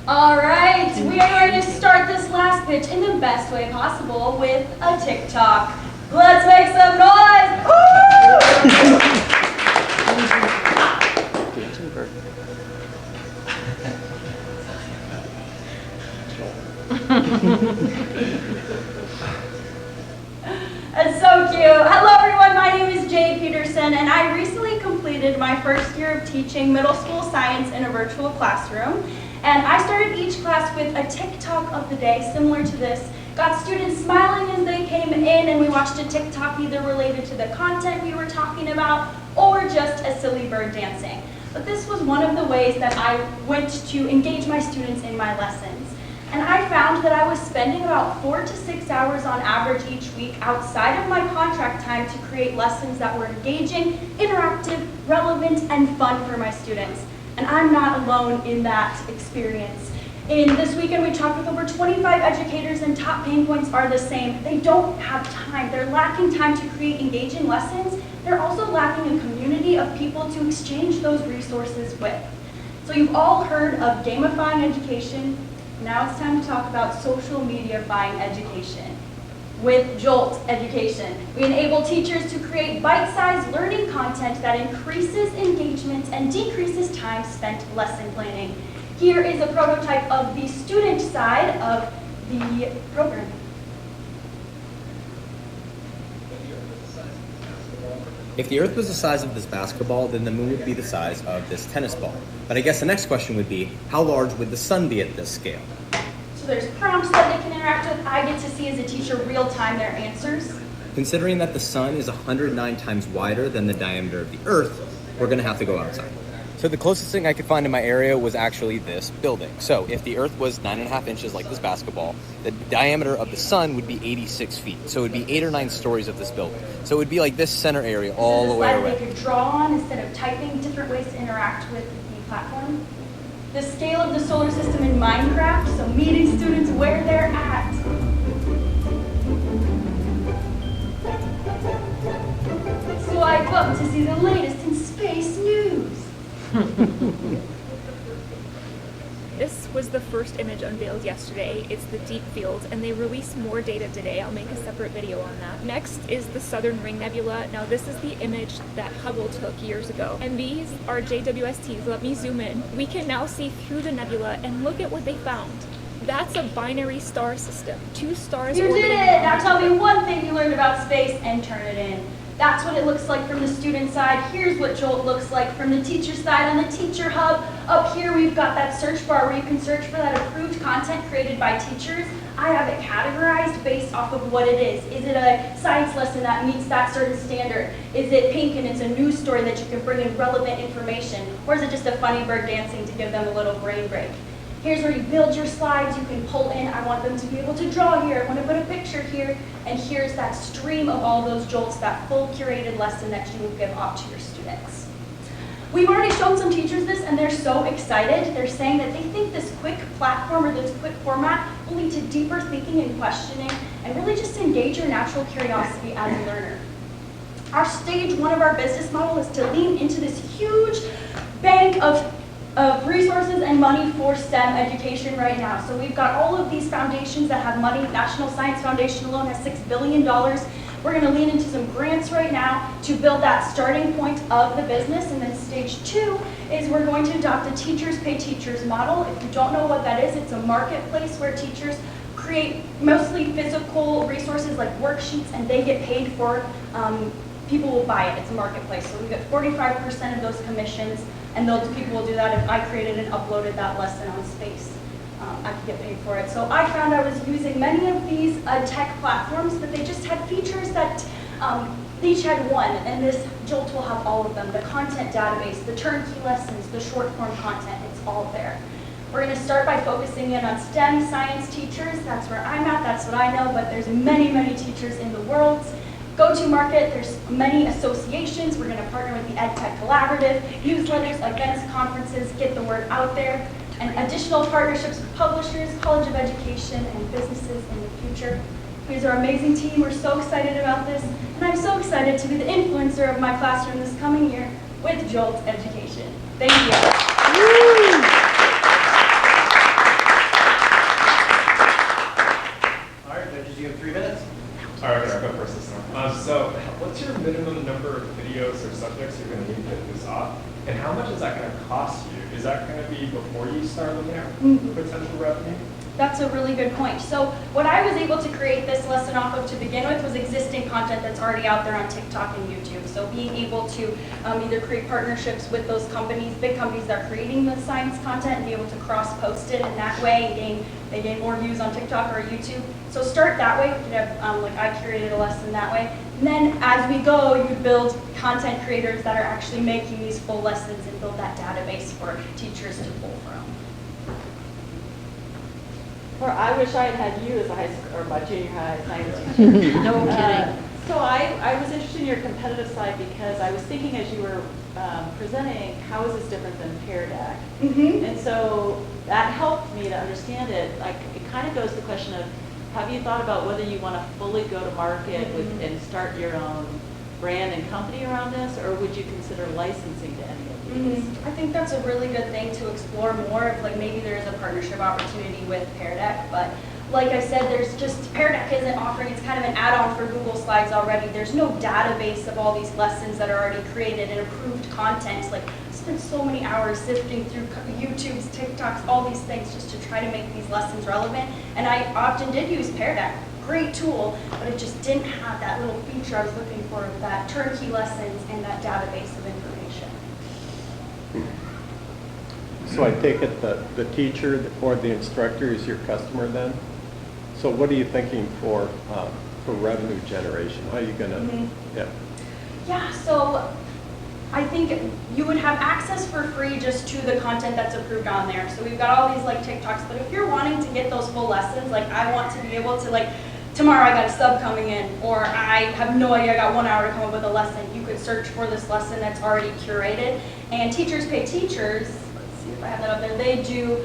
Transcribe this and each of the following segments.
Alright, we are going to start this last pitch in the best way possible with a TikTok. Let's make some noise! That's so cute. Hello everyone, my name is Jay Peterson and I recently completed my first year of teaching middle school science in a virtual classroom. And I started each class with a TikTok of the day similar to this. Got students smiling as they came in and we watched a TikTok either related to the content we were talking about or just a silly bird dancing. But this was one of the ways that I went to engage my students in my lessons. And I found that I was spending about 4 to 6 hours on average each week outside of my contract time to create lessons that were engaging, interactive, relevant, and fun for my students. And I'm not alone in that experience. In this weekend, we talked with over 25 educators and top pain points are the same. They don't have time. They're lacking time to create engaging lessons. They're also lacking a community of people to exchange those resources with. So you've all heard of gamifying education. Now it's time to talk about social media-fying education. With Jolt Education, we enable teachers to create bite-sized learning content that increases engagement and decreases time spent lesson planning. Here is a prototype of the student side of the program. If the Earth was the size of this basketball, then the moon would be the size of this tennis ball. But I guess the next question would be, how large would the sun be at this scale? So there's prompts that they can interact with. I get to see as a teacher real-time their answers. Considering that the sun is 109 times wider than the diameter of the Earth, we're going to have to go outside. So the closest thing I could find in my area was actually this building. So if the Earth was 9.5 inches like this basketball, the diameter of the sun would be 86 feet. So it would be 8 or 9 stories of this building. So it would be like this center area all the way around. They could draw on instead of typing, different ways to interact with the platform. The scale of the solar system in Minecraft, so meeting students where they're at. Swipe up to see the latest in space news. This was the first image unveiled yesterday. It's the deep field, and they released more data today. I'll make a separate video on that. Next is the Southern Ring Nebula. Now this is the image that Hubble took years ago. And these are JWSTs. Let me zoom in. We can now see through the nebula and look at what they found. That's a binary star system. 2 stars. You did it! Now tell me one thing you learned about space and turn it in. That's what it looks like from the student side. Here's what Jolt looks like from the teacher side on the Teacher Hub. Up here we've got that search bar where you can search for that approved content created by teachers. I have it categorized based off of what it is. Is it a science lesson that meets that certain standard? Is it pink and it's a news story that you can bring in relevant information? Or is it just a funny bird dancing to give them a little brain break? Here's where you build your slides, you can pull in, I want them to be able to draw here, I want to put a picture here, and here's that stream of all those jolts, that full curated lesson that you will give off to your students. We've already shown some teachers this and they're so excited. They're saying that they think this quick platform or this quick format will lead to deeper thinking and questioning and really just engage your natural curiosity as a learner. Our stage 1 of our business model is to lean into this huge bank of resources and money for STEM education right now. So we've got all of these foundations that have money. National Science Foundation alone has $6 billion. We're going to lean into some grants right now to build that starting point of the business. And then stage 2 is we're going to adopt a teachers pay teachers model. If you don't know what that is, it's a marketplace where teachers create mostly physical resources like worksheets and they get paid for people will buy it. It's a marketplace. So we get 45% of those commissions, and those people will do that if I created and uploaded that lesson on Space. I could get paid for it. So I found I was using many of these tech platforms, but they just had features that they each had one, and this Jolt will have all of them. The content database, the turnkey lessons, the short form content, it's all there. We're going to start by focusing in on STEM science teachers. That's where I'm at, that's what I know, but there's many, many teachers in the world. Go-to-market, there's many associations. We're going to partner with the EdTech Collaborative, newsletters, events, conferences, get the word out there, and additional partnerships with publishers, College of Education, and businesses in the future. Here's our amazing team. We're so excited about this, and I'm so excited to be the influencer of my classroom this coming year with Jolt Education. Thank you. All right, judges, you have 3 minutes. All right, I'll go first this time. So what's your minimum number of videos or subjects you're going to need to get this off? And how much is that going to cost you? Is that going to be before you start looking at potential revenue? That's a really good point. So what I was able to create this lesson off of to begin with was existing content that's already out there on TikTok and YouTube. So being able to either create partnerships with those companies, big companies that are creating the science content, and be able to cross-post it in that way and they gain more views on TikTok or YouTube. So start that way. We could have, like I curated a lesson that way. And then as we go, you would build content creators that are actually making these full lessons and build that database for teachers to pull from. Or I wish I had had you as a high school or my junior high science teacher. No kidding. So I was interested in your competitive side because I was thinking as you were presenting, how is this different than Pear Deck? And so that helped me to understand it. Like it kind of goes to the question of, have you thought about whether you want to fully go to market with, and start your own brand and company around this, or would you consider licensing to any of these? I think that's a really good thing to explore more if like maybe there is a partnership opportunity with Pear Deck, but like I said, there's just, Pear Deck isn't offering, it's kind of an add-on for Google Slides already. There's no database of all these lessons that are already created and approved content. Like I spent so many hours sifting through YouTube's, TikToks, all these things just to try to make these lessons relevant. And I often did use Pear Deck. Great tool, but it just didn't have that little feature I was looking for, that turnkey lessons and that database of information. So I take it that the teacher or the instructor is your customer then? So what are you thinking for revenue generation? How are you gonna, Yeah, so I think you would have access for free just to the content that's approved on there. So we've got all these like TikToks, but if you're wanting to get those full lessons, like I want to be able to like, tomorrow I got a sub coming in, or I have no idea, I got 1 hour to come up with a lesson, you could search for this lesson that's already curated. And Teachers Pay Teachers, let's see if I have that up there, they do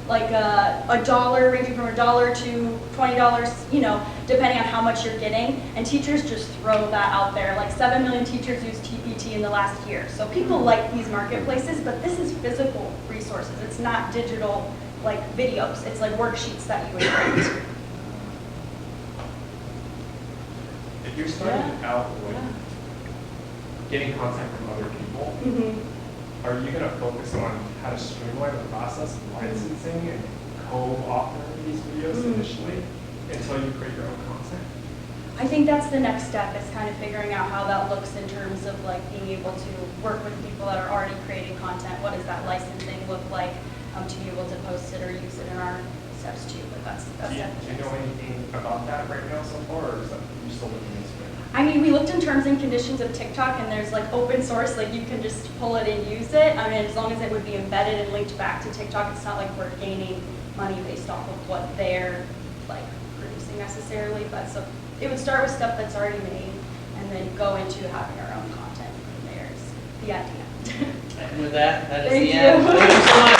like a dollar, ranging from $1 to $20, you know, depending on how much you're getting. And teachers just throw that out there. Like 7 million teachers use TPT in the last year. So people like these marketplaces, but this is physical resources. It's not digital like videos. It's like worksheets that you would print. If you're starting out with getting content from other people, are you going to focus on how to streamline the process of licensing and co-authoring these videos initially until you create your own content? I think that's the next step, is kind of figuring out how that looks in terms of like being able to work with people that are already creating content. What does that licensing look like to be able to post it or use it in our steps too? But that's Do you definitely. know anything about that right now so far, or is that you still looking into it? I mean, we looked in terms and conditions of TikTok, and there's like open source, like you can just pull it and use it. I mean, as long as it would be embedded and linked back to TikTok, it's not like we're gaining money based off of what they're like producing necessarily. But so it would start with stuff that's already made, and then go into having our own content from there is the idea. And with that, that is Thank the end. you. Thank you so much.